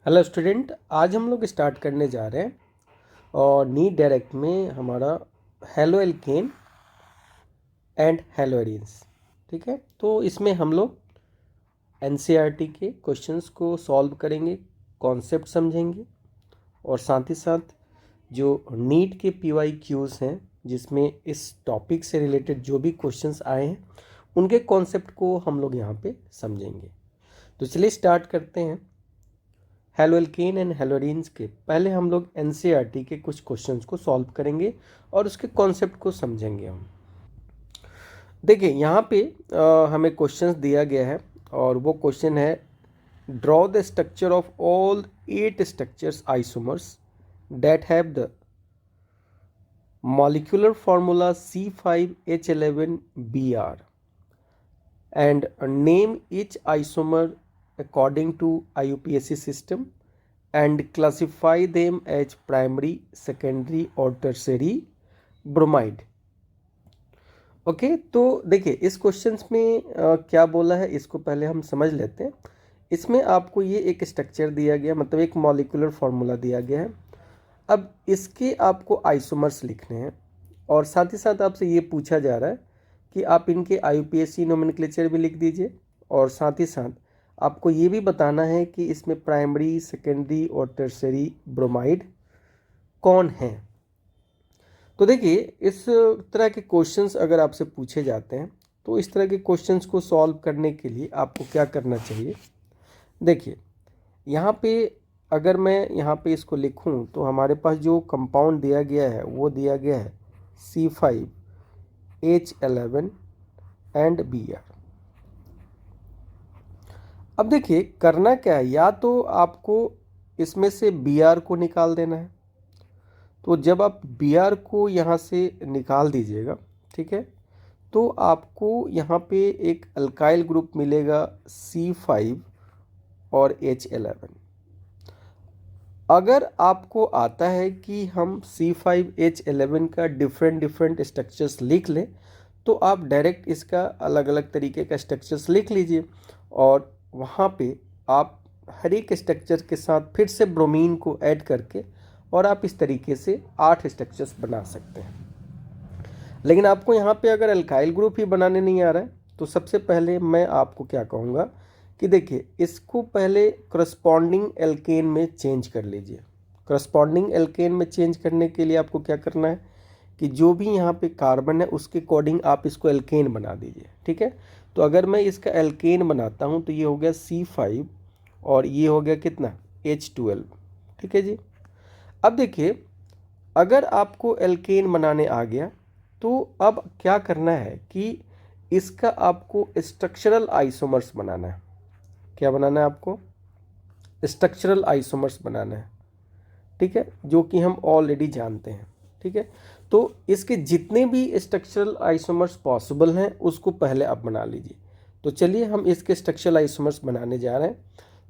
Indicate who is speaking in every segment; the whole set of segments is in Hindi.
Speaker 1: हेलो स्टूडेंट, आज हम लोग स्टार्ट करने जा रहे हैं और नीट डायरेक्ट में हमारा halo alkane and hello arenes. ठीक है, तो इसमें हम लोग एनसीईआरटी के क्वेश्चंस को सॉल्व करेंगे, कॉन्सेप्ट समझेंगे और साथ ही साथ जो नीट के PYQs हैं जिसमें इस टॉपिक से रिलेटेड जो भी क्वेश्चंस आए हैं उनके कॉन्सेप्ट को हम लोग यहाँ पे समझेंगे। तो चलिए स्टार्ट करते हैं। हेलो एल्केन एंड हेलोरीन्स के पहले हम लोग एनसीईआरटी के कुछ क्वेश्चंस को सॉल्व करेंगे और उसके कॉन्सेप्ट को समझेंगे हम। देखिए यहाँ पे हमें क्वेश्चंस दिया गया है और वो क्वेश्चन है draw the structure of all 8 structures isomers that have the molecular formula C5H11Br and name each isomer according to IUPAC system and classify them as primary, secondary और tertiary bromide। ओके, तो देखिए इस क्वेश्चन में क्या बोला है इसको पहले हम समझ लेते हैं। इसमें आपको ये एक स्ट्रक्चर दिया गया, मतलब एक मॉलिक्यूलर फार्मूला दिया गया है। अब इसके आपको आइसोमर्स लिखने हैं और साथ ही साथ आपसे ये पूछा जा रहा है कि आप इनके IUPAC नोमेनक्लेचर भी लिख दीजिए और साथ ही साथ आपको ये भी बताना है कि इसमें प्राइमरी, सेकेंडरी और टर्सरी ब्रोमाइड कौन हैं। तो देखिए इस तरह के क्वेश्चंस अगर आपसे पूछे जाते हैं तो इस तरह के क्वेश्चंस को सॉल्व करने के लिए आपको क्या करना चाहिए। देखिए यहाँ पे अगर मैं यहाँ पे इसको लिखूँ तो हमारे पास जो कंपाउंड दिया गया है वो दिया गया है C5H11 एंड Br। अब देखिए करना क्या है, या तो आपको इसमें से Br को निकाल देना है। तो जब आप Br को यहाँ से निकाल दीजिएगा, ठीक है, तो आपको यहाँ पे एक अल्काइल ग्रुप मिलेगा C5 और H11। अगर आपको आता है कि हम C5H11 का डिफरेंट स्ट्रक्चर्स लिख लें तो आप डायरेक्ट इसका अलग अलग तरीके का स्ट्रक्चर्स लिख लीजिए और वहाँ पे आप हर एक स्ट्रक्चर के साथ फिर से ब्रोमीन को ऐड करके और आप इस तरीके से 8 स्ट्रक्चर्स बना सकते हैं। लेकिन आपको यहाँ पे अगर अल्काइल ग्रुप ही बनाने नहीं आ रहा है तो सबसे पहले मैं आपको क्या कहूँगा कि देखिए इसको पहले करस्पॉन्डिंग एल्केन में चेंज कर लीजिए। करस्पॉन्डिंग एल्केन में चेंज करने के लिए आपको क्या करना है कि जो भी यहाँ पे कार्बन है उसके अकॉर्डिंग आप इसको एल्केन बना दीजिए। ठीक है, तो अगर मैं इसका एल्केन बनाता हूँ तो ये हो गया C5 और ये हो गया कितना H12। ठीक है जी। अब देखिए अगर आपको एल्केन बनाने आ गया तो अब क्या करना है कि इसका आपको स्ट्रक्चरल आइसोमर्स बनाना है। क्या बनाना है आपको? स्ट्रक्चरल आइसोमर्स बनाना है। ठीक है, जो कि हम ऑलरेडी जानते हैं। ठीक है, तो इसके जितने भी स्ट्रक्चरल आइसोमर्स पॉसिबल हैं उसको पहले आप बना लीजिए। तो चलिए हम इसके स्ट्रक्चरल आइसोमर्स बनाने जा रहे हैं।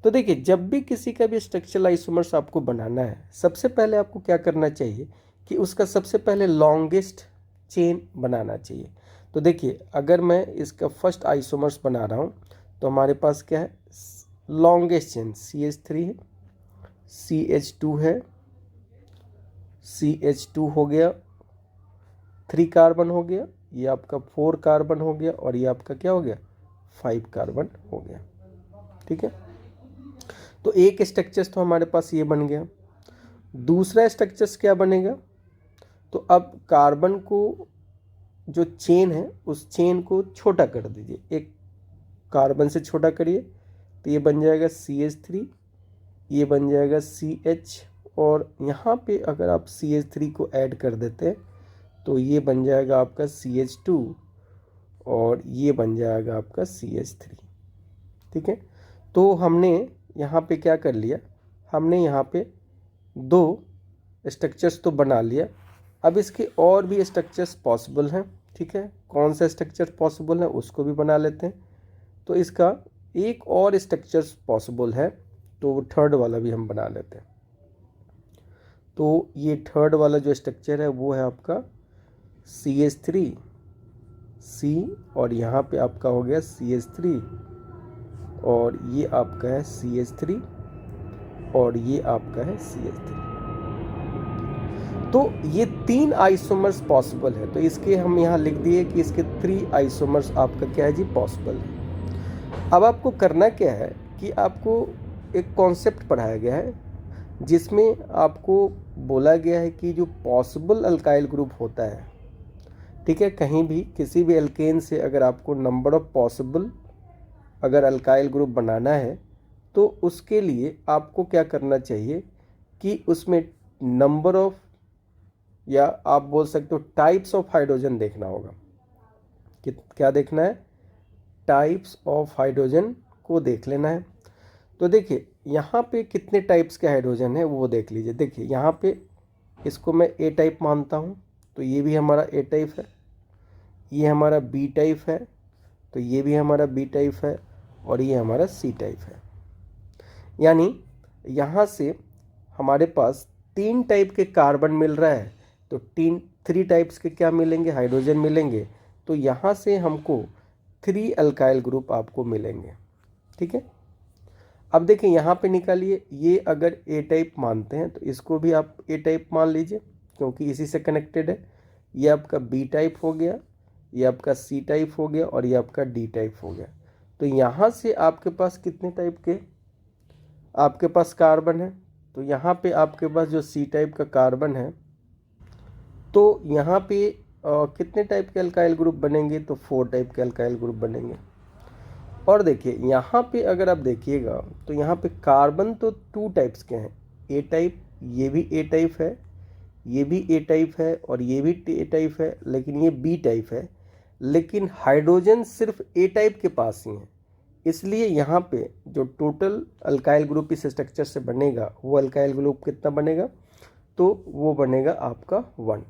Speaker 1: तो देखिए जब भी किसी का भी स्ट्रक्चरल आइसोमर्स आपको बनाना है सबसे पहले आपको क्या करना चाहिए कि उसका सबसे पहले लॉन्गेस्ट चेन बनाना चाहिए। तो देखिए अगर मैं इसका फर्स्ट आइसोमर्स बना रहा हूँ तो हमारे पास क्या है, लॉन्गेस्ट चेन CH3 है, CH2 है, CH2 हो गया, 3 कार्बन हो गया, ये आपका 4 कार्बन हो गया और ये आपका क्या हो गया 5 कार्बन हो गया। ठीक है, तो एक स्ट्रक्चर्स तो हमारे पास ये बन गया। दूसरा स्ट्रक्चर्स क्या बनेगा, तो अब कार्बन को जो चेन है उस चेन को छोटा कर दीजिए, एक कार्बन से छोटा करिए तो ये बन जाएगा CH3, ये बन जाएगा CH और यहाँ पे अगर आप CH3 को ऐड कर देते हैं तो ये बन जाएगा आपका CH2 और ये बन जाएगा आपका CH3। ठीक है, तो हमने यहाँ पे क्या कर लिया, हमने यहाँ पे 2 स्ट्रक्चर्स तो बना लिया। अब इसके और भी स्ट्रक्चर्स पॉसिबल हैं। ठीक है, कौन सा स्ट्रक्चर पॉसिबल है उसको भी बना लेते हैं। तो इसका एक और स्ट्रक्चर्स पॉसिबल है तो थर्ड वाला भी हम बना लेते हैं। तो ये थर्ड वाला जो स्ट्रक्चर है वो है आपका CH3 C और यहाँ पे आपका हो गया CH3 और ये आपका है CH3 और ये आपका है CH3। तो ये 3 आइसोमर्स पॉसिबल है, तो इसके हम यहाँ लिख दिए कि इसके 3 आइसोमर्स आपका क्या है जी, पॉसिबल है। अब आपको करना क्या है कि आपको एक कॉन्सेप्ट पढ़ाया गया है जिसमें आपको बोला गया है कि जो पॉसिबल अल्काइल ग्रुप होता है, ठीक है, कहीं भी किसी भी एल्केन से अगर आपको नंबर ऑफ पॉसिबल अगर अल्काइल ग्रुप बनाना है तो उसके लिए आपको क्या करना चाहिए कि उसमें नंबर ऑफ, या आप बोल सकते हो टाइप्स ऑफ हाइड्रोजन देखना होगा। कि क्या देखना है, टाइप्स ऑफ हाइड्रोजन को देख लेना है। तो देखिए यहाँ पे कितने टाइप्स के हाइड्रोजन है वो देख लीजिए। देखिए यहाँ पे इसको मैं ए टाइप मानता हूँ, तो ये भी हमारा ए टाइप है, ये हमारा बी टाइप है, तो ये भी हमारा बी टाइप है, और ये हमारा सी टाइप है। यानी यहाँ से हमारे पास 3 टाइप के कार्बन मिल रहा है, तो 3 टाइप्स के क्या मिलेंगे, हाइड्रोजन मिलेंगे। तो यहाँ से हमको 3 अल्काइल ग्रुप आपको मिलेंगे, ठीक है। अब देखिए यहाँ पे निकालिए, ये अगर ए टाइप मानते हैं तो इसको भी आप ए टाइप मान लीजिए क्योंकि इसी से कनेक्टेड है। ये आपका बी टाइप हो गया, ये आपका सी टाइप हो गया, और ये आपका डी टाइप हो गया। तो यहाँ से आपके पास कितने टाइप के आपके पास कार्बन है, तो यहाँ पे आपके पास जो सी टाइप का कार्बन है, तो यहाँ पे कितने टाइप के अल्काइल ग्रुप बनेंगे, तो 4 टाइप के अल्काइल ग्रुप बनेंगे। और देखिए यहाँ पे अगर आप देखिएगा तो यहाँ पे कार्बन तो 2 टाइप्स के हैं, ए टाइप, ये भी ए टाइप है, ये भी ए टाइप है, और ये भी ए टाइप है, लेकिन ये बी टाइप है। लेकिन हाइड्रोजन सिर्फ ए टाइप के पास ही है, इसलिए यहाँ पे जो टोटल अल्काइल ग्रुप इस स्ट्रक्चर से बनेगा वो अल्काइल ग्रुप कितना बनेगा, तो वो बनेगा आपका 1।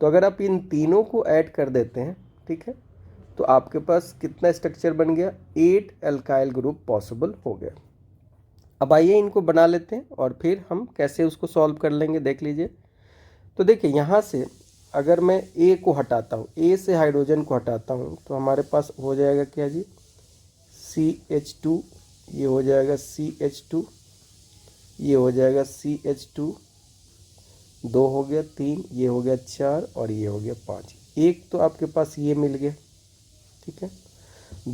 Speaker 1: तो अगर आप इन तीनों को ऐड कर देते हैं, ठीक है, तो आपके पास कितना स्ट्रक्चर बन गया, 8 अल्काइल ग्रुप पॉसिबल हो गया। अब आइए इनको बना लेते हैं और फिर हम कैसे उसको सॉल्व कर लेंगे, देख लीजिए। तो देखिए यहाँ से अगर मैं ए को हटाता हूँ, ए से हाइड्रोजन को हटाता हूँ, तो हमारे पास हो जाएगा क्या जी, CH2, ये हो जाएगा CH2, ये हो जाएगा CH2, 2 हो गया, 3, ये हो गया 4, और ये हो गया 5। एक तो आपके पास ये मिल गया, ठीक है।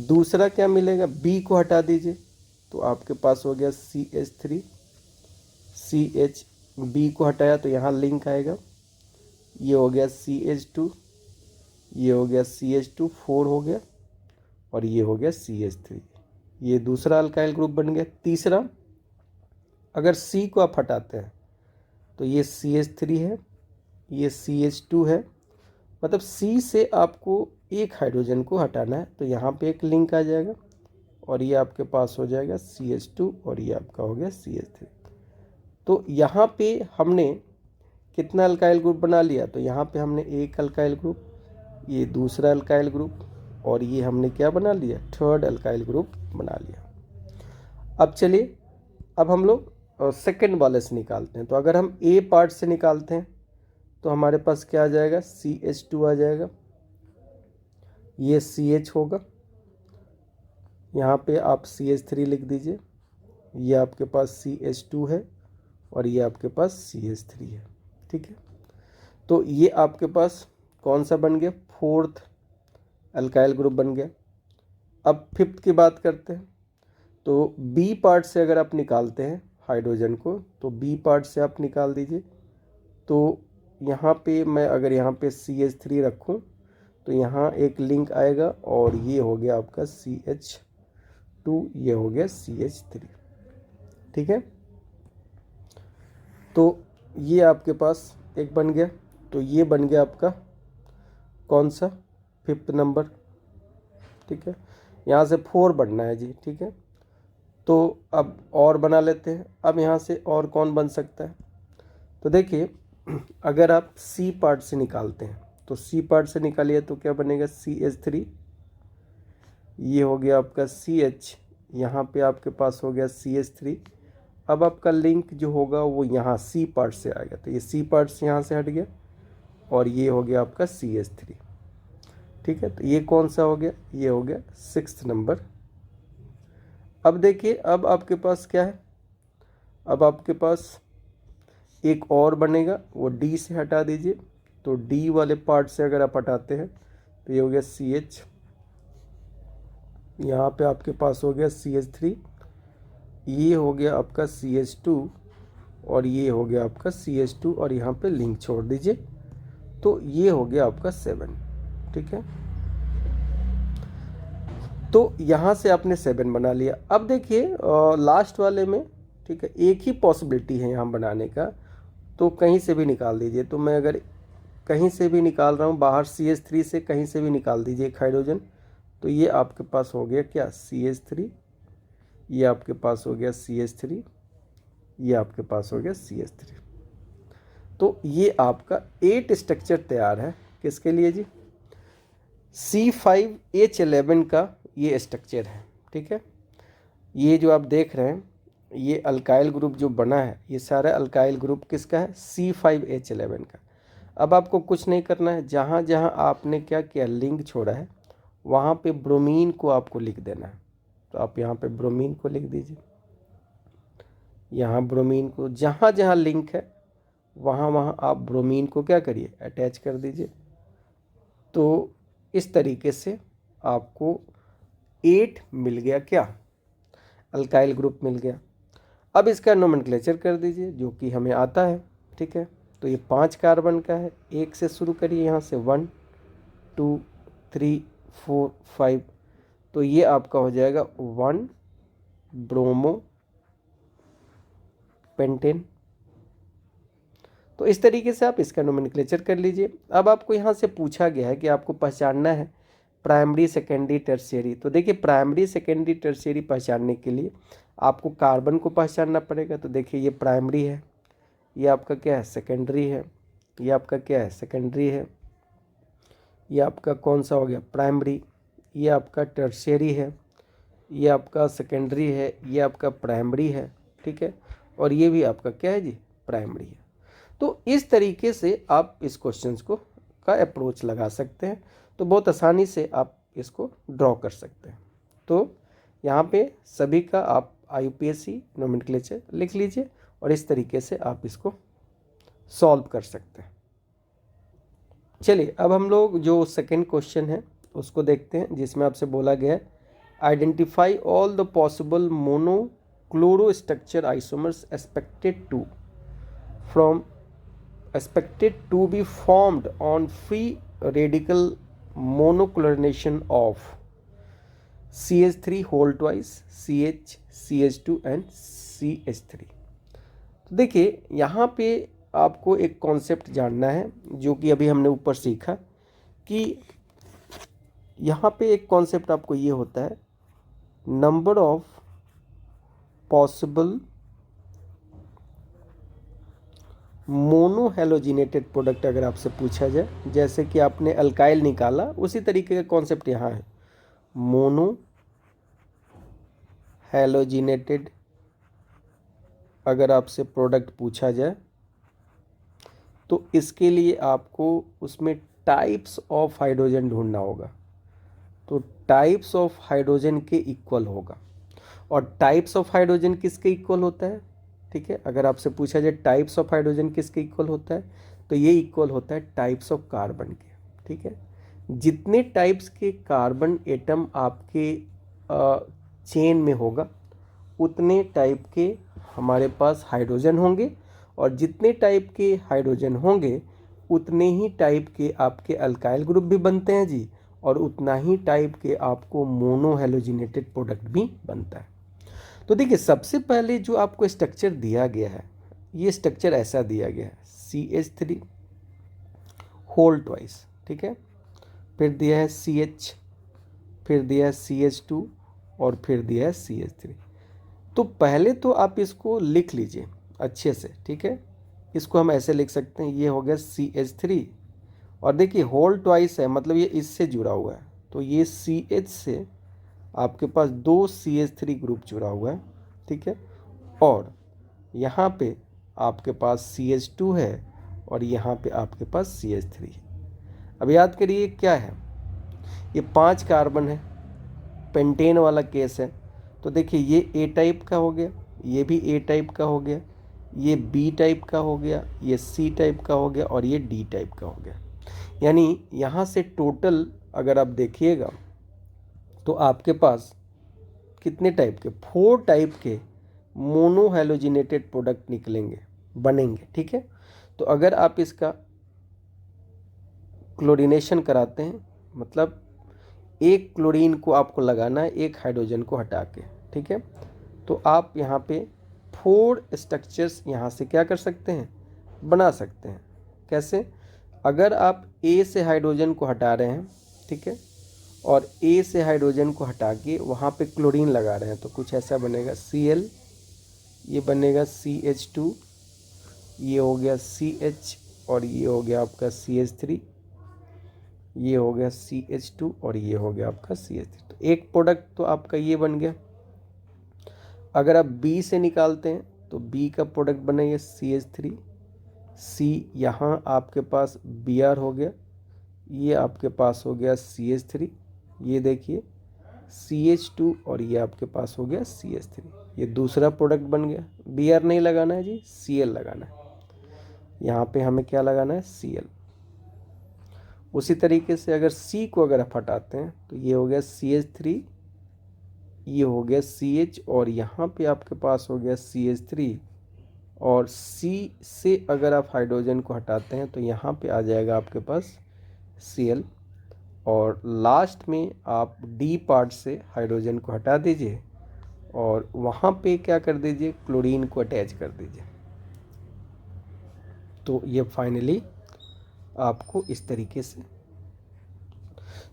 Speaker 1: दूसरा क्या मिलेगा, बी को हटा दीजिए, तो आपके पास हो गया CH3, CH, बी को हटाया तो यहाँ लिंक आएगा, ये हो गया CH2, ये हो गया CH2, 4 हो गया, और ये हो गया CH3। ये दूसरा अल्काइल ग्रुप बन गया। तीसरा, अगर C को आप हटाते हैं तो ये CH3 है, ये CH2 है, मतलब C से आपको एक हाइड्रोजन को हटाना है, तो यहाँ पे एक लिंक आ जाएगा, और ये आपके पास हो जाएगा CH2, और ये आपका हो गया CH3। तो यहाँ पे हमने कितना अल्काइल ग्रुप बना लिया, तो यहाँ पे हमने एक अल्काइल ग्रुप, ये दूसरा अल्काइल ग्रुप, और ये हमने क्या बना लिया, 3rd अल्काइल ग्रुप बना लिया। अब चलिए, अब हम लोग सेकेंड वाले से निकालते हैं। तो अगर हम ए पार्ट से निकालते हैं तो हमारे पास क्या आ जाएगा, CH2 आ जाएगा, ये CH होगा, यहाँ पे आप CH3 लिख दीजिए, ये आपके पास CH2 है, और ये आपके पास CH3 है, ठीक है। तो ये आपके पास कौन सा बन गया, 4th अल्काइल ग्रुप बन गया। अब 5th की बात करते हैं, तो बी पार्ट से अगर आप निकालते हैं हाइड्रोजन को, तो बी पार्ट से आप निकाल दीजिए। तो यहाँ पे मैं अगर यहाँ पे CH3 रखूँ तो यहाँ एक लिंक आएगा, और ये हो गया आपका CH2, ये हो गया CH3, ठीक है। तो ये आपके पास एक बन गया, तो ये बन गया आपका कौन सा, 5th नंबर, ठीक है। यहाँ से 4 बनना है जी, ठीक है। तो अब और बना लेते हैं। अब यहाँ से और कौन बन सकता है, तो देखिए अगर आप सी पार्ट से निकालते हैं, तो सी पार्ट से निकालिए तो क्या बनेगा, CH3, ये हो गया आपका CH, यहाँ पे आपके पास हो गया CH3। अब आपका लिंक जो होगा वो यहाँ सी पार्ट से आएगा, तो ये सी पार्ट से यहाँ से हट गया, और ये हो गया आपका CH3, ठीक है। तो ये कौन सा हो गया, ये हो गया 6th नंबर। अब देखिए, अब आपके पास क्या है, अब आपके पास एक और बनेगा, वो डी से हटा दीजिए। तो डी वाले पार्ट से अगर आप हटाते हैं तो ये हो गया CH, यहाँ पे आपके पास हो गया CH3, ये हो गया आपका CH2 और ये हो गया आपका CH2 और यहाँ पे लिंक छोड़ दीजिए। तो ये हो गया आपका 7, ठीक है। तो यहाँ से आपने 7 बना लिया। अब देखिए लास्ट वाले में, ठीक है, एक ही पॉसिबिलिटी है यहाँ बनाने का, तो कहीं से भी निकाल दीजिए। तो मैं अगर कहीं से भी निकाल रहा हूँ, बाहर CH3 से कहीं से भी निकाल दीजिए एक हाइड्रोजन, तो ये आपके पास हो गया क्या, CH3, ये आपके पास हो गया CH3, ये आपके पास हो गया CH3। तो ये आपका 8 स्ट्रक्चर तैयार है, किसके लिए जी, C5H11 का ये स्ट्रक्चर है, ठीक है। ये जो आप देख रहे हैं, ये अल्काइल ग्रुप जो बना है, ये सारा अल्काइल ग्रुप किसका है, C5H11 का। अब आपको कुछ नहीं करना है, जहाँ जहाँ आपने क्या किया, लिंक छोड़ा है, वहाँ पे ब्रोमीन को आपको लिख देना है। तो आप यहाँ पे ब्रोमीन को लिख दीजिए, यहाँ ब्रोमीन को, जहाँ जहाँ लिंक है वहाँ वहाँ आप ब्रोमीन को क्या करिए, अटैच कर दीजिए। तो इस तरीके से आपको 8 मिल गया, क्या, अल्काइल ग्रुप मिल गया। अब इसका नोमेनक्लेचर कर दीजिए जो कि हमें आता है, ठीक है। तो ये 5 कार्बन का है, एक से शुरू करिए, यहाँ से 1 2 3 4 5, तो ये आपका हो जाएगा 1 ब्रोमो पेंटेन। तो इस तरीके से आप इसका नोमेनक्लेचर कर लीजिए। अब आपको यहाँ से पूछा गया है कि आपको पहचानना है प्राइमरी, सेकेंडरी, टर्शियरी। तो देखिए प्राइमरी, सेकेंडरी, टर्शियरी पहचानने के लिए आपको कार्बन को पहचानना पड़ेगा। तो देखिए ये प्राइमरी है, ये आपका क्या है, सेकेंडरी है, ये आपका क्या है, सेकेंडरी है, ये आपका कौन सा हो गया, प्राइमरी, ये आपका टर्शियरी है, ये आपका सेकेंडरी है, ये आपका प्राइमरी है, ठीक है, और ये भी आपका क्या है जी, प्राइमरी है। तो इस तरीके से आप इस क्वेश्चंस को का अप्रोच लगा सकते हैं। तो बहुत आसानी से आप इसको ड्रॉ कर सकते हैं। तो यहाँ पे सभी का आप IUPAC नोमेनक्लेचर लिख लीजिए और इस तरीके से आप इसको सॉल्व कर सकते हैं। चलिए अब हम लोग जो सेकंड क्वेश्चन है उसको देखते हैं, जिसमें आपसे बोला गया है identify all the possible monochloro structure isomers expected to be formed on free radical monochlorination of CH3 whole twice, CH, CH2 and CH3। तो देखिए यहाँ पे आपको एक कॉन्सेप्ट जानना है जो कि अभी हमने ऊपर सीखा, कि यहाँ पे एक कॉन्सेप्ट आपको ये होता है, number of possible mono halogenated product अगर आपसे पूछा जाए, जैसे कि आपने अल्काइल निकाला, उसी तरीके का कॉन्सेप्ट यहाँ है, मोनो हेलोजिनेटेड अगर आपसे प्रोडक्ट पूछा जाए तो इसके लिए आपको उसमें टाइप्स ऑफ हाइड्रोजन ढूंढना होगा। तो टाइप्स ऑफ हाइड्रोजन के इक्वल होगा, और टाइप्स ऑफ हाइड्रोजन किसके इक्वल होता है, ठीक है, अगर आपसे पूछा जाए टाइप्स ऑफ हाइड्रोजन किसके इक्वल होता है, तो ये इक्वल होता है टाइप्स ऑफ कार्बन के, ठीक है। जितने टाइप्स के कार्बन एटम आपके चेन में होगा उतने टाइप के हमारे पास हाइड्रोजन होंगे, और जितने टाइप के हाइड्रोजन होंगे उतने ही टाइप के आपके अल्काइल ग्रुप भी बनते हैं जी, और उतना ही टाइप के आपको मोनो हेलोजिनेटेड प्रोडक्ट भी बनता है। तो देखिए सबसे पहले जो आपको स्ट्रक्चर दिया गया है, ये स्ट्रक्चर ऐसा दिया गया है, CH3 होल ट्वाइस, ठीक है, फिर दिया है CH, फिर दिया है CH2 और फिर दिया है CH3। तो पहले तो आप इसको लिख लीजिए अच्छे से, ठीक है, इसको हम ऐसे लिख सकते हैं, ये हो गया CH3, और देखिए होल ट्वाइस है मतलब ये इससे जुड़ा हुआ है, तो ये CH से आपके पास 2 CH3 ग्रुप जुड़ा हुआ है, ठीक है, और यहाँ पे आपके पास CH2 है और यहाँ पे आपके पास CH3 है। अब याद करिए क्या है, ये 5 कार्बन है, पेंटेन वाला केस है। तो देखिए ये A टाइप का हो गया, ये भी ए टाइप का हो गया, ये बी टाइप का हो गया, ये सी टाइप का हो गया और ये डी टाइप का हो गया। यानी यहाँ से टोटल अगर आप देखिएगा तो आपके पास कितने टाइप के, 4 टाइप के मोनो हैलोजिनेटेड प्रोडक्ट निकलेंगे, बनेंगे। ठीक है, तो अगर आप इसका क्लोरीनेशन कराते हैं, मतलब एक क्लोरीन को आपको लगाना है एक हाइड्रोजन को हटा के, ठीक है, तो आप यहाँ पे 4 स्ट्रक्चर्स यहाँ से क्या कर सकते हैं, बना सकते हैं। कैसे? अगर आप ए से हाइड्रोजन को हटा रहे हैं, ठीक है, और ए से हाइड्रोजन को हटा के वहाँ पे क्लोरीन लगा रहे हैं, तो कुछ ऐसा बनेगा Cl, ये बनेगा CH2, ये हो गया CH और ये हो गया आपका CH3, ये हो गया CH2 और ये हो गया आपका CH3। तो एक प्रोडक्ट तो आपका ये बन गया। अगर आप B से निकालते हैं तो B का प्रोडक्ट बनेगा CH3, C यहाँ आपके पास Br हो गया, ये आपके पास हो गया CH3, ये देखिए CH2 और ये आपके पास हो गया CH3, ये दूसरा प्रोडक्ट बन गया। Br नहीं लगाना है जी, Cl लगाना है। यहाँ पे हमें क्या लगाना है, Cl। उसी तरीके से अगर C को अगर आप हटाते हैं तो ये हो गया CH3, ये हो गया CH और यहाँ पे आपके पास हो गया CH3, और C से अगर आप हाइड्रोजन को हटाते हैं तो यहाँ पे आ जाएगा आपके पास Cl, और लास्ट में आप D पार्ट से हाइड्रोजन को हटा दीजिए और वहाँ पे क्या कर दीजिए, क्लोरीन को अटैच कर दीजिए। तो ये फाइनली आपको इस तरीके से,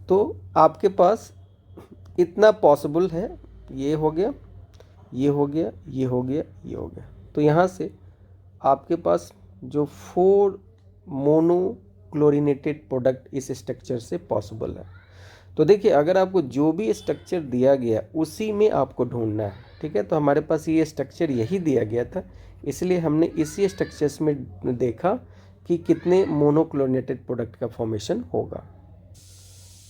Speaker 1: तो आपके पास इतना पॉसिबल है, ये हो गया, ये हो गया, ये हो गया, ये हो गया। तो यहाँ से आपके पास जो 4 मोनो क्लोरीनेटेड प्रोडक्ट इस स्ट्रक्चर से पॉसिबल है। तो देखिए अगर आपको जो भी स्ट्रक्चर दिया गया उसी में आपको ढूंढना है, ठीक है, तो हमारे पास ये स्ट्रक्चर यही दिया गया था, इसलिए हमने इसी स्ट्रक्चर्स में देखा कि कितने मोनो क्लोरीनेटेड प्रोडक्ट का फॉर्मेशन होगा।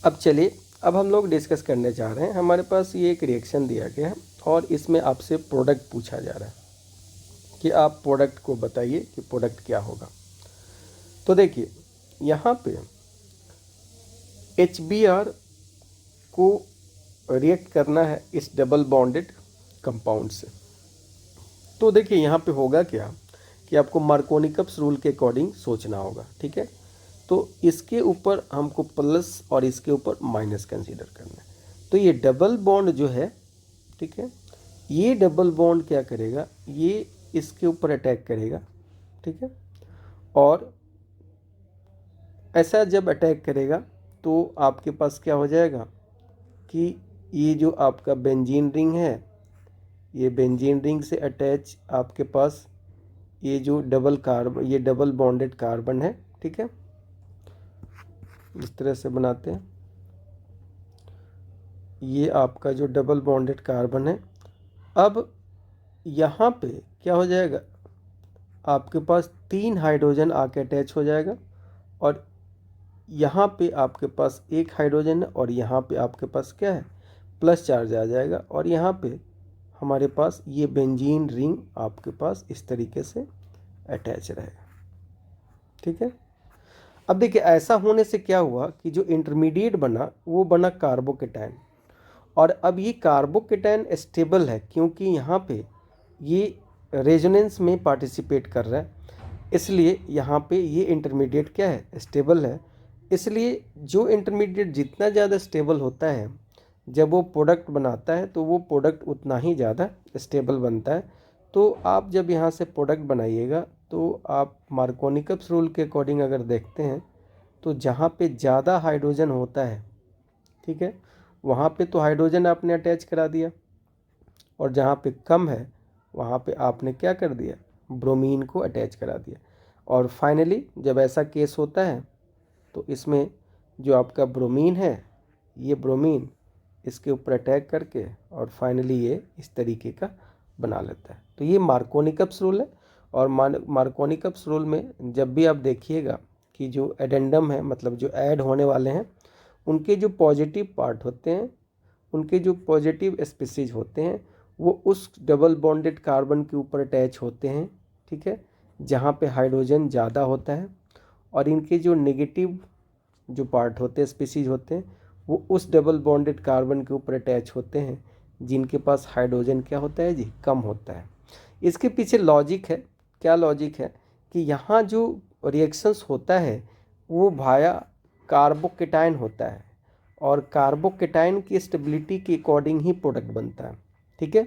Speaker 1: अब चलिए, अब हम लोग डिस्कस करने जा रहे हैं। हमारे पास ये एक रिएक्शन दिया गया है और इसमें आपसे प्रोडक्ट पूछा जा रहा है कि आप प्रोडक्ट को बताइए कि प्रोडक्ट क्या होगा। तो देखिए यहाँ पे HBr को रिएक्ट करना है इस डबल बॉन्डेड कंपाउंड से। तो देखिए यहाँ पे होगा क्या कि आपको मार्कोनिकप्स रूल के अकॉर्डिंग सोचना होगा, ठीक है। तो इसके ऊपर हमको प्लस और इसके ऊपर माइनस कंसीडर करना है। तो ये डबल बॉन्ड जो है, ठीक है, ये डबल बॉन्ड क्या करेगा, ये इसके ऊपर अटैक करेगा, ठीक है, और ऐसा जब अटैक करेगा तो आपके पास क्या हो जाएगा कि ये जो आपका बेंजीन रिंग है, ये बेंजीन रिंग से अटैच आपके पास ये जो ये डबल बॉन्डेड कार्बन है, ठीक है, इस तरह से बनाते हैं। ये आपका जो डबल बॉन्डेड कार्बन है, अब यहाँ पे क्या हो जाएगा, आपके पास 3 हाइड्रोजन आके अटैच हो जाएगा और यहाँ पे आपके पास एक हाइड्रोजन है और यहाँ पे आपके पास क्या है, प्लस चार्ज आ जाएगा, और यहाँ पे हमारे पास ये बेंजीन रिंग आपके पास इस तरीके से अटैच रहेगा, ठीक है। अब देखिए ऐसा होने से क्या हुआ कि जो इंटरमीडिएट बना वो बना कार्बोकेटायन, और अब ये कार्बोकेटायन स्टेबल है क्योंकि यहाँ पे ये रेजोनेंस में पार्टिसिपेट कर रहा है, इसलिए यहाँ पे ये इंटरमीडिएट क्या है, स्टेबल है। इसलिए जो इंटरमीडिएट जितना ज़्यादा स्टेबल होता है, जब वो प्रोडक्ट बनाता है तो वो प्रोडक्ट उतना ही ज़्यादा स्टेबल बनता है। तो आप जब यहाँ से प्रोडक्ट बनाइएगा तो आप मार्कोनिकप्स रूल के अकॉर्डिंग अगर देखते हैं तो जहाँ पे ज़्यादा हाइड्रोजन होता है, ठीक है, वहाँ पे तो हाइड्रोजन आपने अटैच करा दिया, और जहाँ पे कम है वहाँ पे आपने क्या कर दिया, ब्रोमीन को अटैच करा दिया। और फाइनली जब ऐसा केस होता है तो इसमें जो आपका ब्रोमीन है, ये ब्रोमीन इसके ऊपर अटैक करके और फाइनली ये इस तरीके का बना लेता है। तो ये मार्कोनिकप्स रूल है, और मार्कोनिकप्स रूल में जब भी आप देखिएगा कि जो एडेंडम है, मतलब जो ऐड होने वाले हैं, उनके जो पॉजिटिव पार्ट होते हैं, उनके जो पॉजिटिव स्पीसीज होते हैं, वो उस डबल बॉन्डेड कार्बन के ऊपर अटैच होते हैं, ठीक है, जहाँ पे हाइड्रोजन ज़्यादा होता है, और इनके जो नेगेटिव जो पार्ट होते हैं, स्पीसीज होते हैं, वो उस डबल बॉन्डेड कार्बन के ऊपर अटैच होते हैं जिनके पास हाइड्रोजन क्या होता है जी, कम होता है। इसके पीछे लॉजिक है, क्या लॉजिक है कि यहाँ जो रिएक्शंस होता है वो भाया कार्बोकेटाइन होता है, और कार्बोकेटाइन की स्टेबिलिटी के अकॉर्डिंग ही प्रोडक्ट बनता है, ठीक है।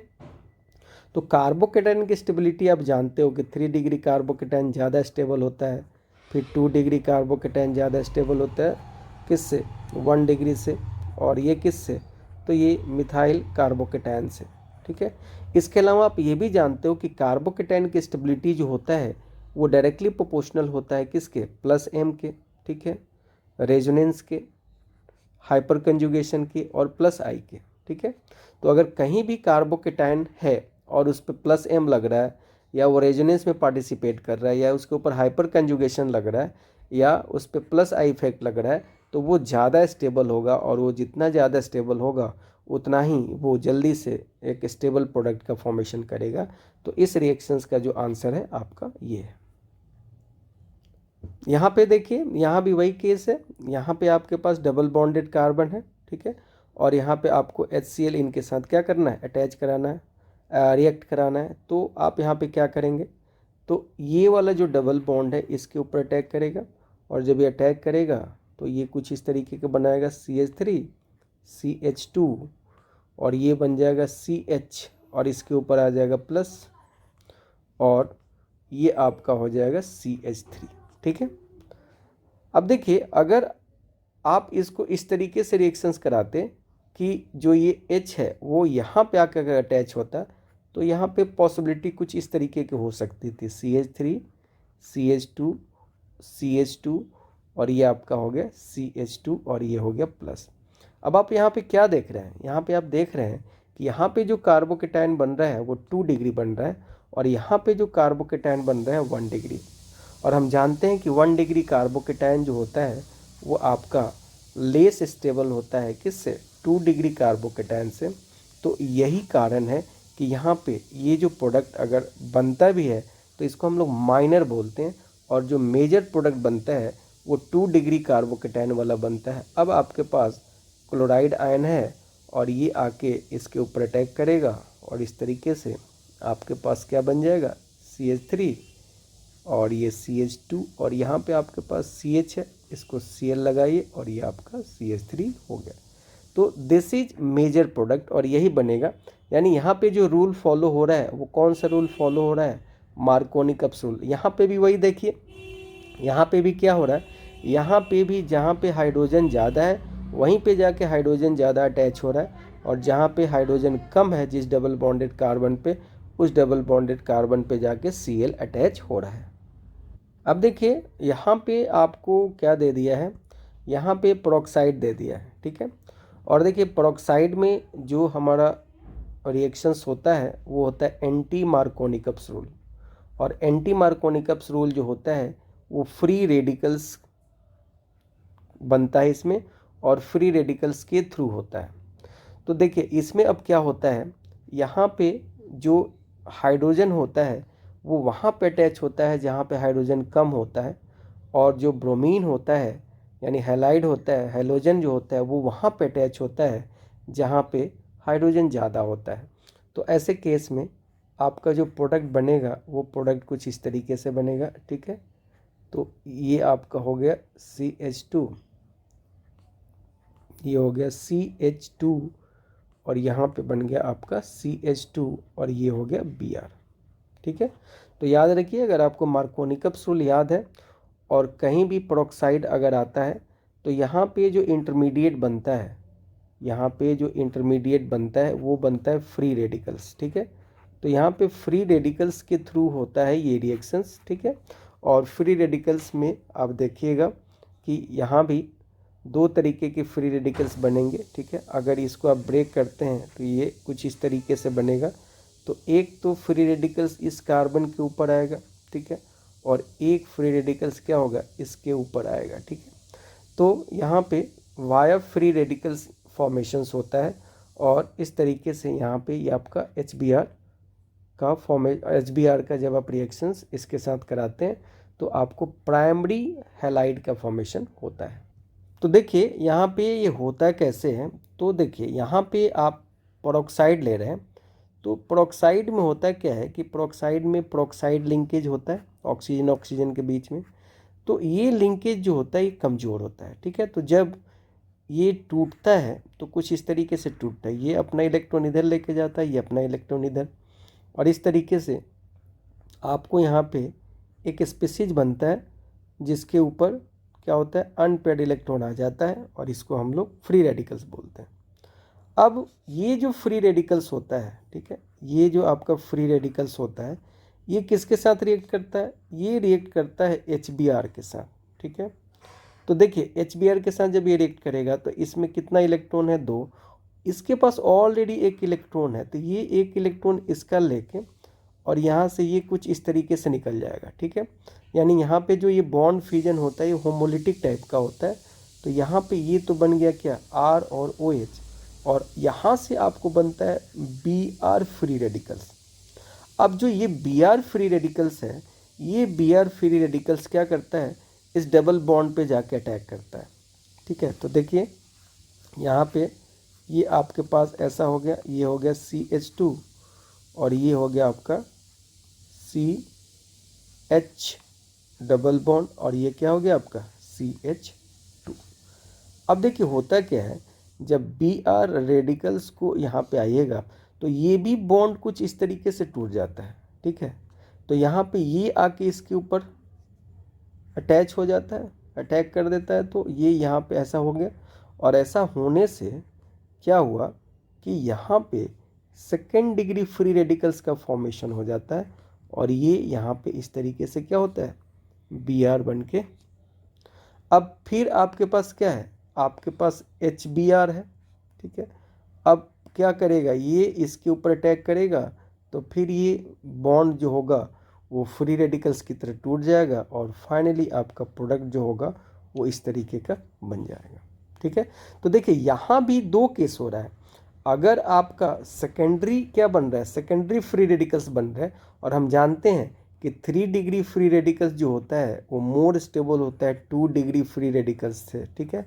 Speaker 1: तो कार्बोकेटाइन की स्टेबिलिटी आप जानते हो कि 3 डिग्री कार्बोकेटाइन ज़्यादा स्टेबल होता है, फिर 2 डिग्री कार्बोकेटाइन ज़्यादा स्टेबल होता है किससे, 1 डिग्री से, और ये किससे, तो ये मिथाइल कार्बोकेटाइन से, ठीक है। इसके अलावा आप ये भी जानते हो कि कार्बोकेटाइन की स्टेबिलिटी जो होता है वो डायरेक्टली प्रोपोर्शनल होता है किसके, प्लस एम के, ठीक है, रेजोनेंस के, हाइपर कंजुगेशन के, और प्लस आई के, ठीक है। तो अगर कहीं भी कार्बोकेटाइन है और उस पर प्लस एम लग रहा है, या वो रेजोनेंस में पार्टिसिपेट कर रहा है, या उसके ऊपर हाइपर कंजुगेशन लग रहा है, या उस पर प्लस आई इफेक्ट लग रहा है, तो वो ज़्यादा स्टेबल होगा, और वो जितना ज़्यादा स्टेबल होगा उतना ही वो जल्दी से एक स्टेबल प्रोडक्ट का फॉर्मेशन करेगा। तो इस रिएक्शंस का जो आंसर है आपका ये है। यहाँ पे देखिए, यहाँ भी वही केस है, यहाँ पे आपके पास डबल बॉन्डेड कार्बन है, ठीक है, और यहाँ पे आपको HCl इनके साथ क्या करना है, अटैच कराना है, रिएक्ट कराना है। तो आप यहाँ पे क्या करेंगे, तो ये वाला जो डबल बॉन्ड है इसके ऊपर अटैक करेगा, और जब ये अटैक करेगा तो ये कुछ इस तरीके का बनाएगा CH3 CH2, और ये बन जाएगा CH, और इसके ऊपर आ जाएगा प्लस, और ये आपका हो जाएगा CH3, ठीक है। अब देखिए, अगर आप इसको इस तरीके से रिएक्शंस कराते कि जो ये H है वो यहाँ पे आकर अटैच होता, तो यहाँ पे पॉसिबिलिटी कुछ इस तरीके की हो सकती थी, CH3 CH2 CH2, और ये आपका हो गया CH2, और ये हो गया प्लस। अब आप यहाँ पे क्या देख रहे हैं, यहाँ पे आप देख रहे हैं कि यहाँ पे जो कार्बोकेटाइन बन रहा है वो 2 डिग्री बन रहा है, और यहाँ पे जो कार्बोकेटाइन बन रहा है 1 डिग्री। और हम जानते हैं कि 1 डिग्री कार्बोकेटाइन जो होता है वो आपका लेस स्टेबल होता है किससे, 2 डिग्री कार्बोकेटाइन से। तो यही कारण है कि यहाँ पे ये जो प्रोडक्ट अगर बनता भी है तो इसको हम लोग माइनर बोलते हैं, और जो मेजर प्रोडक्ट बनता है वो 2 डिग्री कार्बोकेटाइन वाला बनता है। अब आपके पास क्लोराइड आयन है, और ये आके इसके ऊपर अटैक करेगा, और इस तरीके से आपके पास क्या बन जाएगा, CH3, और ये CH2, और यहाँ पे आपके पास CH है, इसको Cl लगाइए, और ये आपका CH3 हो गया। तो दिस इज मेजर प्रोडक्ट, और यही बनेगा। यानी यहाँ पे जो रूल फॉलो हो रहा है वो कौन सा रूल फॉलो हो रहा है, मार्कोनी-कप्स रूल। यहाँ पे भी वही देखिए, यहाँ पे भी क्या हो रहा है, यहाँ पे भी जहाँ पे हाइड्रोजन ज़्यादा है वहीं पे जाके हाइड्रोजन ज़्यादा अटैच हो रहा है, और जहाँ पे हाइड्रोजन कम है जिस डबल बॉन्डेड कार्बन पे, उस डबल बॉन्डेड कार्बन पे जाके Cl अटैच हो रहा है। अब देखिए, यहाँ पे आपको क्या दे दिया है, यहाँ पे पेरोक्साइड दे दिया है, ठीक है। और देखिए, पेरोक्साइड में जो हमारा रिएक्शंस होता है वो होता है एंटी मार्कोनी-कप्स रूल, और एंटी मार्कोनी-कप्स रूल जो होता है वो फ्री रेडिकल्स बनता है इसमें, और फ्री रेडिकल्स के थ्रू होता है। तो देखिए, इसमें अब क्या होता है, यहाँ पे जो हाइड्रोजन होता है वो वहाँ पे अटैच होता है जहाँ पे हाइड्रोजन कम होता है, और जो ब्रोमीन होता है यानी हैलाइड होता है, हैलोजन जो होता है वो वहाँ पे अटैच होता है जहाँ पे हाइड्रोजन ज़्यादा होता है। तो ऐसे केस में आपका जो प्रोडक्ट बनेगा वो प्रोडक्ट कुछ इस तरीके से बनेगा, ठीक है। तो ये आपका हो गया CH2, ये हो गया CH2, और यहाँ पे बन गया आपका CH2, और ये हो गया Br, ठीक है। तो याद रखिए, अगर आपको मार्कोनी-कप्स रूल याद है और कहीं भी पेरोक्साइड अगर आता है तो यहाँ पे जो इंटरमीडिएट बनता है, यहाँ पे जो इंटरमीडिएट बनता है वो बनता है फ्री रेडिकल्स, ठीक है। तो यहाँ पे फ्री रेडिकल्स के थ्रू होता है ये रिएक्शंस, ठीक है। और फ्री रेडिकल्स में आप देखिएगा कि यहाँ भी 2 तरीके के फ्री रेडिकल्स बनेंगे, ठीक है। अगर इसको आप ब्रेक करते हैं तो ये कुछ इस तरीके से बनेगा। तो एक तो फ्री रेडिकल्स इस कार्बन के ऊपर आएगा, ठीक है, और एक फ्री रेडिकल्स क्या होगा, इसके ऊपर आएगा, ठीक है। तो यहाँ पे वाया फ्री रेडिकल्स फॉर्मेशंस होता है, और इस तरीके से यहाँ पे ये आपका HBr का HBr का जब आप रिएक्शंस इसके साथ कराते हैं तो आपको प्राइमरी हैलाइड का फॉर्मेशन होता है। तो देखिए यहाँ पे ये होता कैसे है, तो देखिए यहाँ पे आप पेरोक्साइड ले रहे हैं, तो पेरोक्साइड में होता क्या है कि पेरोक्साइड में पेरोक्साइड लिंकेज होता है ऑक्सीजन ऑक्सीजन के बीच में, तो ये लिंकेज जो होता है ये कमज़ोर होता है, ठीक है। तो जब ये टूटता है तो कुछ इस तरीके से टूटता है, ये अपना इलेक्ट्रॉन इधर लेके जाता है, ये अपना इलेक्ट्रॉन इधर, और इस तरीके से आपको यहाँ पे एक स्पीशीज बनता है जिसके ऊपर क्या होता है, अनपेयर्ड इलेक्ट्रॉन आ जाता है, और इसको हम लोग फ्री रेडिकल्स बोलते हैं। अब ये जो फ्री रेडिकल्स होता है, ठीक है, ये जो आपका फ्री रेडिकल्स होता है ये किसके साथ रिएक्ट करता है, ये रिएक्ट करता है HBr के साथ, ठीक है। तो देखिए HBr के साथ जब ये रिएक्ट करेगा तो इसमें कितना इलेक्ट्रॉन है, 2, इसके पास ऑलरेडी 1 इलेक्ट्रॉन है, तो ये 1 इलेक्ट्रॉन इसका लेके और यहाँ से ये कुछ इस तरीके से निकल जाएगा, ठीक है। यानी यहाँ पे जो ये बॉन्ड फ्यूजन होता है ये होमोलिटिक टाइप का होता है, तो यहाँ पे ये तो बन गया क्या, R और OH, और यहाँ से आपको बनता है Br फ्री रेडिकल्स। अब जो ये Br फ्री रेडिकल्स है, ये Br फ्री रेडिकल्स क्या करता है, इस डबल बॉन्ड पे जाके अटैक करता है, ठीक है। तो देखिए यहाँ पे ये आपके पास ऐसा हो गया, ये हो गया CH2 और ये हो गया आपका CH डबल बॉन्ड, और ये क्या हो गया आपका CH2। अब देखिए होता क्या है, जब Br रेडिकल्स को यहाँ पे आइएगा तो ये भी बॉन्ड कुछ इस तरीके से टूट जाता है, ठीक है। तो यहाँ पे ये आके इसके ऊपर अटैच हो जाता है, अटैक कर देता है, तो ये यहाँ पे ऐसा हो गया, और ऐसा होने से क्या हुआ कि यहाँ पे सेकेंड डिग्री फ्री रेडिकल्स का फॉर्मेशन हो जाता है, और ये यहाँ पे इस तरीके से क्या होता है, Br बन के। अब फिर आपके पास क्या है, आपके पास HBr है, ठीक है। अब क्या करेगा, ये इसके ऊपर अटैक करेगा, तो फिर ये बॉन्ड जो होगा वो फ्री रेडिकल्स की तरह टूट जाएगा, और फाइनली आपका प्रोडक्ट जो होगा वो इस तरीके का बन जाएगा, ठीक है। तो देखिए यहाँ भी 2 केस हो रहा है, अगर आपका सेकेंडरी क्या बन रहा है, सेकेंडरी फ्री रेडिकल्स बन रहा है, और हम जानते हैं कि 3 डिग्री फ्री रेडिकल्स जो होता है वो मोर स्टेबल होता है 2 डिग्री फ्री रेडिकल्स से, ठीक है,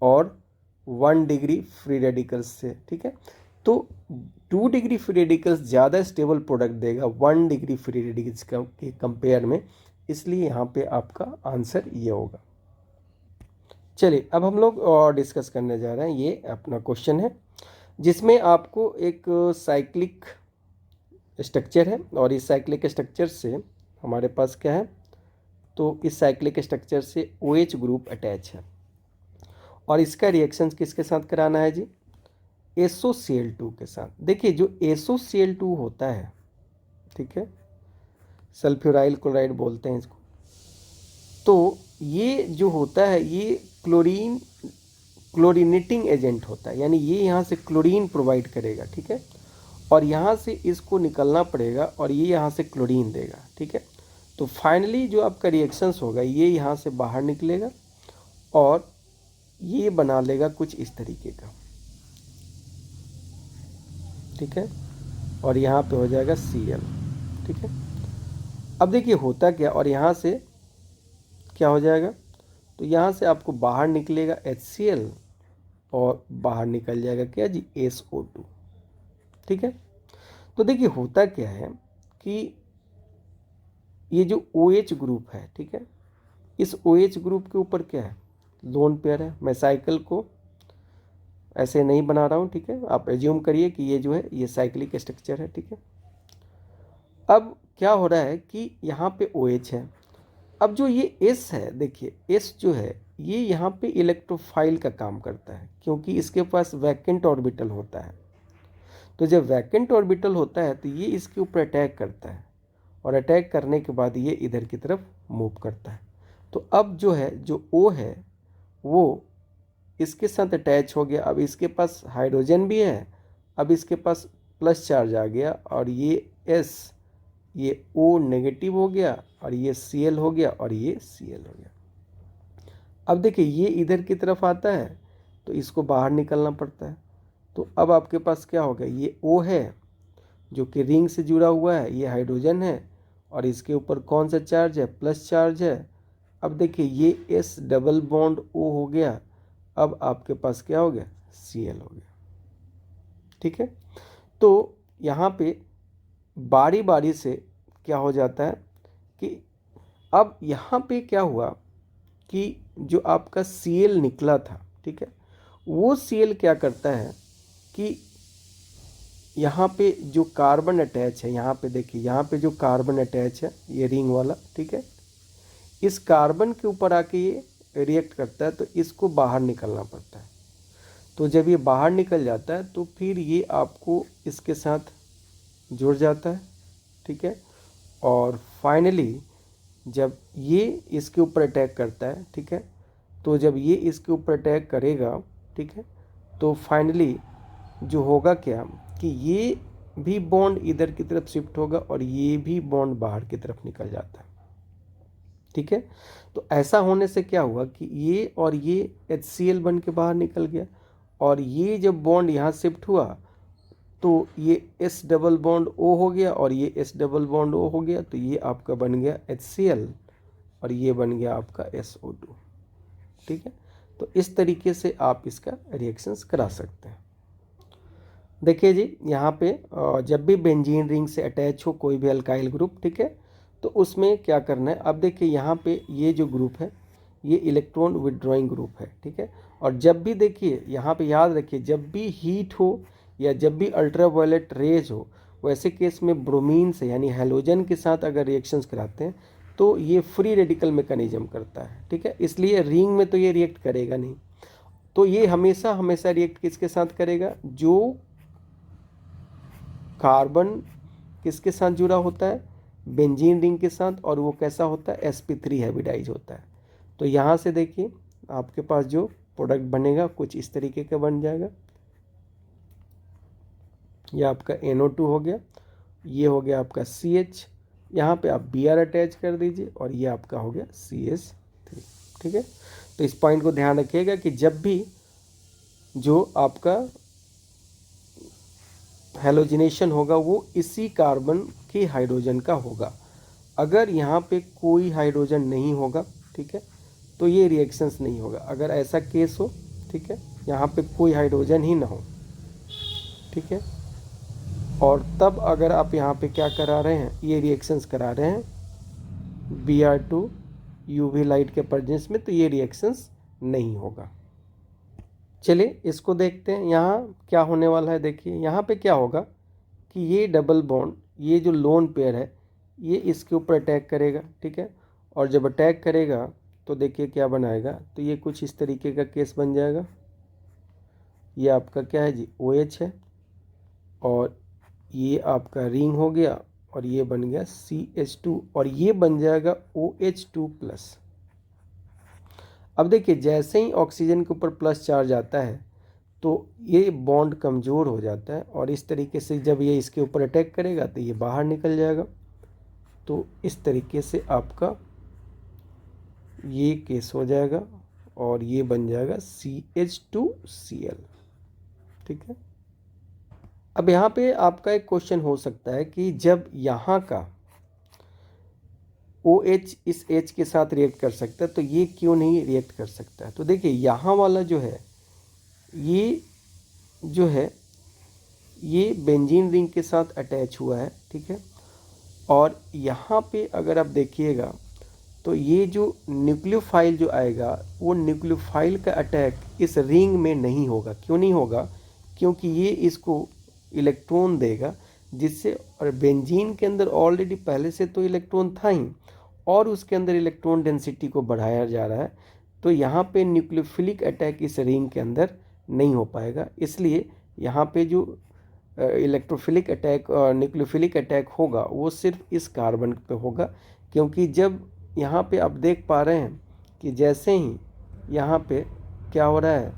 Speaker 1: और 1 डिग्री फ्री रेडिकल्स से, ठीक है। तो 2 डिग्री फ्री रेडिकल्स ज़्यादा स्टेबल प्रोडक्ट देगा 1 डिग्री फ्री रेडिकल्स के कंपेयर में, इसलिए यहाँ पे आपका आंसर ये होगा। चलिए अब हम लोग और डिस्कस करने जा रहे हैं, ये अपना क्वेश्चन है जिसमें आपको एक साइक्लिक स्ट्रक्चर है, और इस साइक्लिक स्ट्रक्चर से हमारे पास क्या है, तो इस साइक्लिक स्ट्रक्चर से OH ग्रुप अटैच है, और इसका रिएक्शन किसके साथ कराना है जी, SOCl2 के साथ। देखिए जो SOCl2 होता है, ठीक है, सल्फ्यूराइल क्लोराइड बोलते हैं इसको, तो ये जो होता है ये क्लोरीनेटिंग एजेंट होता है, यानी ये यहाँ से क्लोरीन प्रोवाइड करेगा, ठीक है, और यहाँ से इसको निकलना पड़ेगा और ये यहाँ से क्लोरीन देगा, ठीक है। तो फाइनली जो आपका रिएक्शंस होगा ये यहाँ से बाहर निकलेगा और ये बना लेगा कुछ इस तरीके का, ठीक है, और यहाँ पे हो जाएगा Cl, ठीक है। अब देखिए होता क्या, और यहाँ से क्या हो जाएगा, तो यहाँ से आपको बाहर निकलेगा HCl और बाहर निकल जाएगा क्या जी, SO2, ठीक है। तो देखिए होता क्या है कि ये जो OH ग्रुप है, ठीक है, इस OH ग्रुप के ऊपर क्या है, लोन पेयर है। मैं साइकिल को ऐसे नहीं बना रहा हूँ, ठीक है, आप एज्यूम करिए कि ये जो है ये साइक्लिक स्ट्रक्चर है, ठीक है। अब क्या हो रहा है कि यहाँ पे OH है, अब जो ये S है, देखिए S जो है ये यहाँ पे इलेक्ट्रोफाइल का काम करता है, क्योंकि इसके पास वैकेंट ऑर्बिटल होता है। तो जब वैकेंट ऑर्बिटल होता है तो ये इसके ऊपर अटैक करता है, और अटैक करने के बाद ये इधर की तरफ मूव करता है। तो अब जो है जो O है वो इसके साथ अटैच हो गया, अब इसके पास हाइड्रोजन भी है, अब इसके पास प्लस चार्ज आ गया, और ये S, ये O नेगेटिव हो गया, और ये Cl हो गया, और ये Cl हो गया। अब देखिए ये इधर की तरफ आता है तो इसको बाहर निकलना पड़ता है, तो अब आपके पास क्या होगा, ये O है जो कि रिंग से जुड़ा हुआ है, ये हाइड्रोजन है और इसके ऊपर कौन सा चार्ज है, प्लस चार्ज है। अब देखिए ये S डबल बॉन्ड O हो गया, अब आपके पास क्या हो गया, Cl हो गया। ठीक है, तो यहाँ पे बारी बारी से क्या हो जाता है कि अब यहाँ पे क्या हुआ कि जो आपका Cl निकला था, ठीक है, वो Cl क्या करता है कि यहाँ पे जो कार्बन अटैच है, यहाँ पे देखिए, यहाँ पे जो कार्बन अटैच है ये रिंग वाला, ठीक है, इस कार्बन के ऊपर आके ये रिएक्ट करता है तो इसको बाहर निकलना पड़ता है। तो जब ये बाहर निकल जाता है तो फिर ये आपको इसके साथ जुड़ जाता है, ठीक है, और फाइनली जब ये इसके ऊपर अटैक करता है, ठीक है, तो जब ये इसके ऊपर अटैक करेगा, ठीक है, तो फाइनली जो होगा क्या कि ये भी बॉन्ड इधर की तरफ शिफ्ट होगा और ये भी बॉन्ड बाहर की तरफ निकल जाता है। ठीक है, तो ऐसा होने से क्या हुआ कि ये और ये HCl बन के बाहर निकल गया और ये जब बॉन्ड यहाँ शिफ्ट हुआ तो ये S डबल बॉन्ड O हो गया और ये S डबल बॉन्ड O हो गया, तो ये आपका बन गया HCl और ये बन गया आपका SO2। ठीक है, तो इस तरीके से आप इसका रिएक्शंस करा सकते हैं। देखिए जी, यहाँ पे जब भी बेंजीन रिंग से अटैच हो कोई भी अल्काइल ग्रुप, ठीक है, तो उसमें क्या करना है, अब देखिए यहाँ पे ये जो ग्रुप है ये इलेक्ट्रॉन विड्रॉइंग ग्रुप है। ठीक है, और जब भी देखिए यहाँ पे याद रखिए, जब भी हीट हो या जब भी अल्ट्रावायलेट रेज हो, वैसे केस में ब्रोमीन से यानी हैलोजन के साथ अगर रिएक्शंस कराते हैं तो ये फ्री रेडिकल मैकेनिज्म करता है। ठीक है, इसलिए रिंग में तो ये रिएक्ट करेगा नहीं, तो ये हमेशा हमेशा रिएक्ट किसके साथ करेगा, जो कार्बन किसके साथ जुड़ा होता है, बेंजीन रिंग के साथ, और वो कैसा होता है, sp3 हाइब्रिडाइज होता है। तो यहाँ से देखिए आपके पास जो प्रोडक्ट बनेगा कुछ इस तरीके का बन जाएगा। ये आपका NO2 हो गया, ये हो गया आपका CH, यहाँ पे आप Br अटैच कर दीजिए और ये आपका हो गया CH3। ठीक है, तो इस पॉइंट को ध्यान रखिएगा कि जब भी जो आपका हैलोजिनेशन होगा वो इसी कार्बन के हाइड्रोजन का होगा। अगर यहाँ पे कोई हाइड्रोजन नहीं होगा, ठीक है, तो ये रिएक्शंस नहीं होगा। अगर ऐसा केस हो, ठीक है, यहाँ पे कोई हाइड्रोजन ही ना हो, ठीक है, और तब अगर आप यहाँ पे क्या करा रहे हैं, ये रिएक्शंस करा रहे हैं Br2 UV लाइट के प्रेजेंस में, तो ये रिएक्शंस नहीं होगा। चलिए इसको देखते हैं यहाँ क्या होने वाला है। देखिए यहाँ पे क्या होगा कि ये डबल बॉन्ड, ये जो लोन पेयर है, ये इसके ऊपर अटैक करेगा। ठीक है, और जब अटैक करेगा तो देखिए क्या बनाएगा, तो ये कुछ इस तरीके का केस बन जाएगा। ये आपका क्या है जी, OH है और ये आपका रिंग हो गया और ये बन गया CH2 और ये बन जाएगा OH2+। अब देखिए जैसे ही ऑक्सीजन के ऊपर प्लस चार्ज आता है तो ये बॉन्ड कमज़ोर हो जाता है और इस तरीके से जब ये इसके ऊपर अटैक करेगा तो ये बाहर निकल जाएगा। तो इस तरीके से आपका ये केस हो जाएगा और ये बन जाएगा CH2Cl। ठीक है, अब यहाँ पे आपका एक क्वेश्चन हो सकता है कि जब यहाँ का OH इस H के साथ रिएक्ट कर सकता है तो ये क्यों नहीं रिएक्ट कर सकता है। तो देखिए यहाँ वाला जो है ये बेंजीन रिंग के साथ अटैच हुआ है। ठीक है, और यहाँ पे अगर आप देखिएगा तो ये जो न्यूक्लियोफाइल जो आएगा वो न्यूक्लियोफाइल का अटैक इस रिंग में नहीं होगा। क्यों नहीं होगा, क्योंकि ये इसको इलेक्ट्रॉन देगा जिससे, और बेंजीन के अंदर ऑलरेडी पहले से तो इलेक्ट्रॉन था ही और उसके अंदर इलेक्ट्रॉन डेंसिटी को बढ़ाया जा रहा है, तो यहाँ पे न्यूक्लियोफिलिक अटैक इस रिंग के अंदर नहीं हो पाएगा। इसलिए यहाँ पे जो इलेक्ट्रोफिलिक अटैक न्यूक्लियोफिलिक अटैक होगा वो सिर्फ इस कार्बन पे होगा, क्योंकि जब यहाँ पे आप देख पा रहे हैं कि जैसे ही यहाँ पे क्या हो रहा है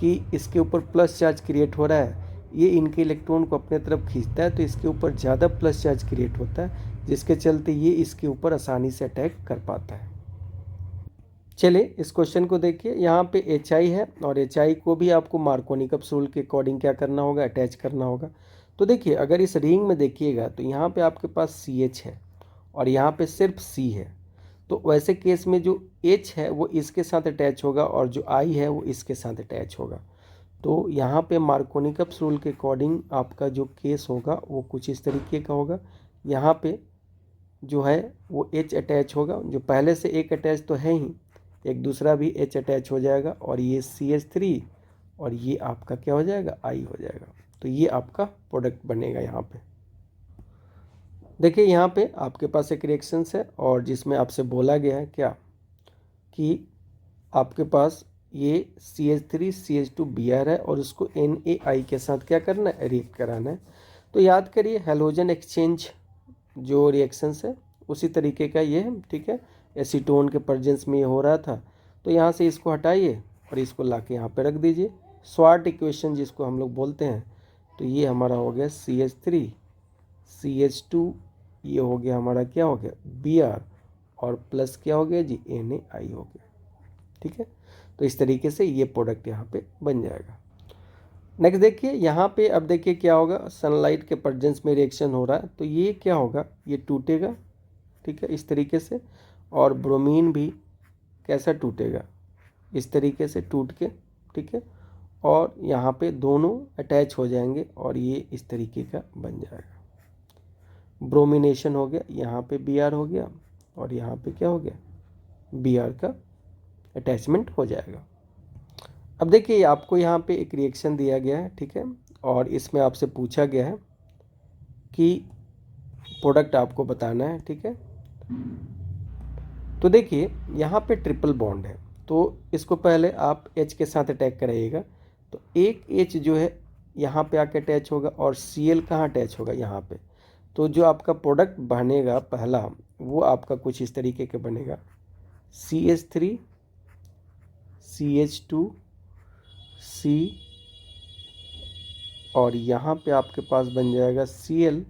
Speaker 1: कि इसके ऊपर प्लस चार्ज क्रिएट हो रहा है, ये इनके इलेक्ट्रॉन को अपने तरफ खींचता है तो इसके ऊपर ज़्यादा प्लस चार्ज क्रिएट होता है, जिसके चलते ये इसके ऊपर आसानी से अटैक कर पाता है। चलिए इस क्वेश्चन को देखिए, यहाँ पे एच आई है और एच आई को भी आपको मार्कोनिकप्स रूल के अकॉर्डिंग क्या करना होगा, अटैच करना होगा। तो देखिए अगर इस रिंग में देखिएगा तो यहाँ पे आपके पास सी एच है और यहाँ पे सिर्फ सी है। तो वैसे केस में जो एच है वो इसके साथ अटैच होगा और जो आई है वो इसके साथ अटैच होगा। तो यहाँ पे मार्कोनिकप्स रूल के अकॉर्डिंग आपका जो केस होगा वो कुछ इस तरीके का होगा। यहाँ पे जो है वो एच अटैच होगा, जो पहले से एक अटैच तो है ही, एक दूसरा भी एच अटैच हो जाएगा और ये CH3 और ये आपका क्या हो जाएगा, आई हो जाएगा। तो ये आपका प्रोडक्ट बनेगा। यहाँ पे देखिए यहाँ पे आपके पास एक रिएक्शंस है और जिसमें आपसे बोला गया है क्या कि आपके पास ये CH3 CH2 Br है और उसको NaI के साथ क्या करना है, रिएक्ट कराना है। तो याद करिए हैलोजन एक्सचेंज जो रिएक्शंस है उसी तरीके का ये है, ठीक है। एसीटोन के प्रेजेंस में ये हो रहा था, तो यहाँ से इसको हटाइए और इसको ला के यहाँ पर रख दीजिए। स्वार्ट इक्वेशन जिसको हम लोग बोलते हैं, तो ये हमारा हो गया CH3 CH2, ये हो गया हमारा क्या हो गया Br और प्लस क्या हो गया जी NaI हो गया, ठीक है। तो इस तरीके से ये प्रोडक्ट यहाँ पे बन जाएगा। नेक्स्ट देखिए यहाँ पे, अब देखिए क्या होगा, सनलाइट के प्रेजेंस में रिएक्शन हो रहा है तो ये क्या होगा, ये टूटेगा, ठीक है, इस तरीके से। और ब्रोमीन भी कैसा टूटेगा, इस तरीके से टूट के, ठीक है। और यहाँ पे दोनों अटैच हो जाएंगे और ये इस तरीके का बन जाएगा। ब्रोमिनेशन हो गया, यहाँ पे Br हो गया और यहाँ पे क्या हो गया, Br का अटैचमेंट हो जाएगा। अब देखिए आपको यहाँ पे एक रिएक्शन दिया गया है, ठीक है, और इसमें आपसे पूछा गया है कि प्रोडक्ट आपको बताना है, ठीक है। तो देखिए यहाँ पे ट्रिपल बॉन्ड है, तो इसको पहले आप H के साथ अटैक कराइएगा। तो एक H जो है यहाँ पे आके अटैच होगा और Cl कहाँ अटैच होगा, यहाँ पे। तो जो आपका प्रोडक्ट बनेगा पहला वो आपका कुछ इस तरीके का बनेगा, CH3 CH2 C और यहाँ पे आपके पास बन जाएगा Cl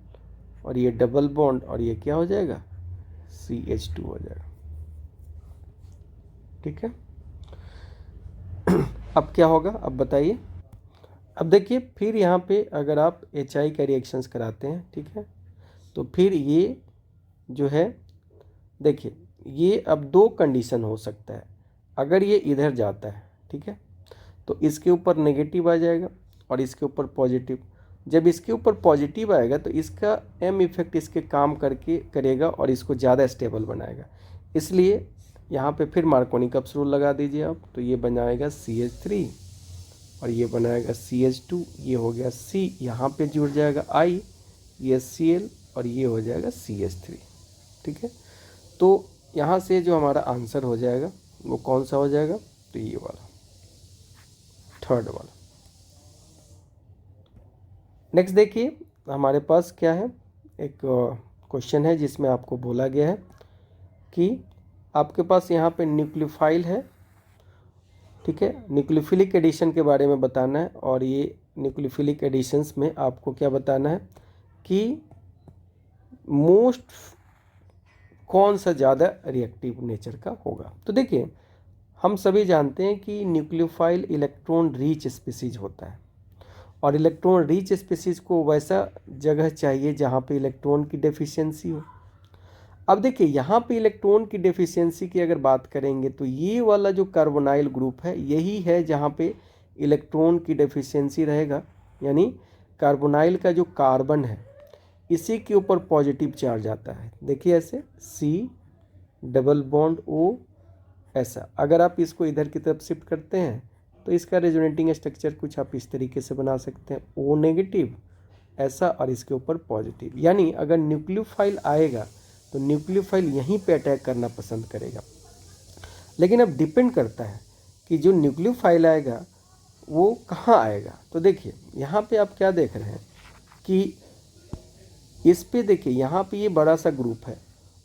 Speaker 1: और ये डबल बॉन्ड और ये क्या हो जाएगा, CH2 हो जाएगा, ठीक है। अब क्या होगा, अब बताइए। अब देखिए फिर यहाँ पे अगर आप HI का रिएक्शंस कराते हैं, ठीक है, तो फिर ये जो है देखिए ये अब दो कंडीशन हो सकता है। अगर ये इधर जाता है, ठीक है, तो इसके ऊपर नेगेटिव आ जाएगा और इसके ऊपर पॉजिटिव। जब इसके ऊपर पॉजिटिव आएगा तो इसका M इफेक्ट इसके काम करके करेगा और इसको ज़्यादा स्टेबल बनाएगा। इसलिए यहाँ पे फिर मार्कोनिकप्स रूल लगा दीजिए आप, तो ये बनाएगा CH3 और ये बनाएगा CH2, ये हो गया C, यहाँ पे जुड़ जाएगा I, ये Cl और ये हो जाएगा CH3, ठीक है। तो यहाँ से जो हमारा आंसर हो जाएगा वो कौन सा हो जाएगा, तो ये वाला, थर्ड वाला। नेक्स्ट देखिए हमारे पास क्या है, एक क्वेश्चन है जिसमें आपको बोला गया है कि आपके पास यहाँ पे न्यूक्लियोफाइल है, ठीक है, न्यूक्लियोफिलिक एडिशन के बारे में बताना है। और ये न्यूक्लियोफिलिक एडिशंस में आपको क्या बताना है कि मोस्ट कौन सा ज़्यादा रिएक्टिव नेचर का होगा। तो देखिए हम सभी जानते हैं कि न्यूक्लियोफाइल इलेक्ट्रॉन रिच स्पीसीज होता है और इलेक्ट्रॉन रिच स्पीसीज को वैसा जगह चाहिए जहाँ पे इलेक्ट्रॉन की डेफिशिएंसी हो। अब देखिए यहाँ पे इलेक्ट्रॉन की डेफिशिएंसी की अगर बात करेंगे तो ये वाला जो कार्बोनाइल ग्रुप है यही है जहाँ पे इलेक्ट्रॉन की डेफिशिएंसी रहेगा, यानी कार्बोनाइल का जो कार्बन है इसी के ऊपर पॉजिटिव चार्ज आता है। देखिए ऐसे C डबल बॉन्ड O, ऐसा अगर आप इसको इधर की तरफ शिफ्ट करते हैं तो इसका रेजोनेटिंग स्ट्रक्चर कुछ आप इस तरीके से बना सकते हैं, O नेगेटिव ऐसा और इसके ऊपर पॉजिटिव। यानी अगर न्यूक्लियोफाइल आएगा तो न्यूक्लियोफाइल यहीं पे अटैक करना पसंद करेगा। लेकिन अब डिपेंड करता है कि जो न्यूक्लियोफाइल आएगा वो कहाँ आएगा। तो देखिए यहाँ पे आप क्या देख रहे हैं कि इस पे देखिए यहाँ पे ये बड़ा सा ग्रुप है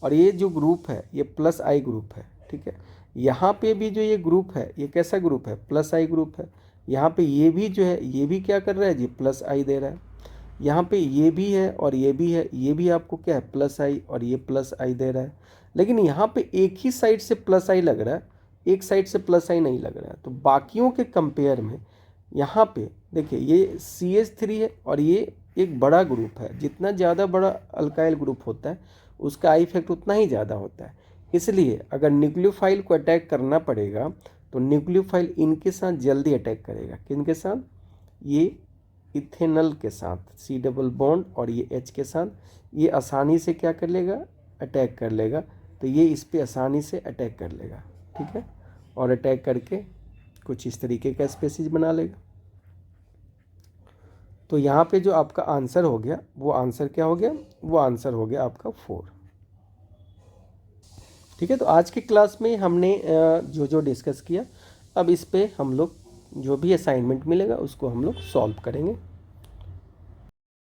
Speaker 1: और ये जो ग्रुप है ये +I ग्रुप है, ठीक है। यहाँ पे भी जो ये ग्रुप है ये कैसा ग्रुप है, +I ग्रुप है। यहाँ पे ये भी जो है ये भी क्या कर रहा है जी, +I दे रहा है। यहाँ पे ये भी है और ये भी है, ये भी आपको क्या है +I और ये +I दे रहा है। लेकिन यहाँ पे एक ही साइड से +I लग रहा है एक साइड से प्लस आई नहीं लग रहा है। तो बाकियों के कंपेयर में यहाँ पे देखिए ये CH3 है और ये एक बड़ा ग्रुप है। जितना ज़्यादा बड़ा अल्काइल ग्रुप होता है उसका आई इफेक्ट उतना ही ज़्यादा होता है। इसलिए अगर न्यूक्लियोफाइल को अटैक करना पड़ेगा तो न्यूक्लियोफाइल इनके साथ जल्दी अटैक करेगा। किनके साथ? ये इथेनल के साथ, C डबल बॉन्ड और ये H के साथ ये आसानी से क्या कर लेगा? अटैक कर लेगा। तो ये इस पर आसानी से अटैक कर लेगा, ठीक है, और अटैक करके कुछ इस तरीके का स्पेसीज बना लेगा। तो यहाँ पे जो आपका आंसर हो गया वो आंसर क्या हो गया? वो आंसर हो गया आपका 4। ठीक है, तो आज की क्लास में हमने जो जो डिस्कस किया, अब इस पे हम लोग जो भी असाइनमेंट मिलेगा उसको हम लोग सॉल्व करेंगे।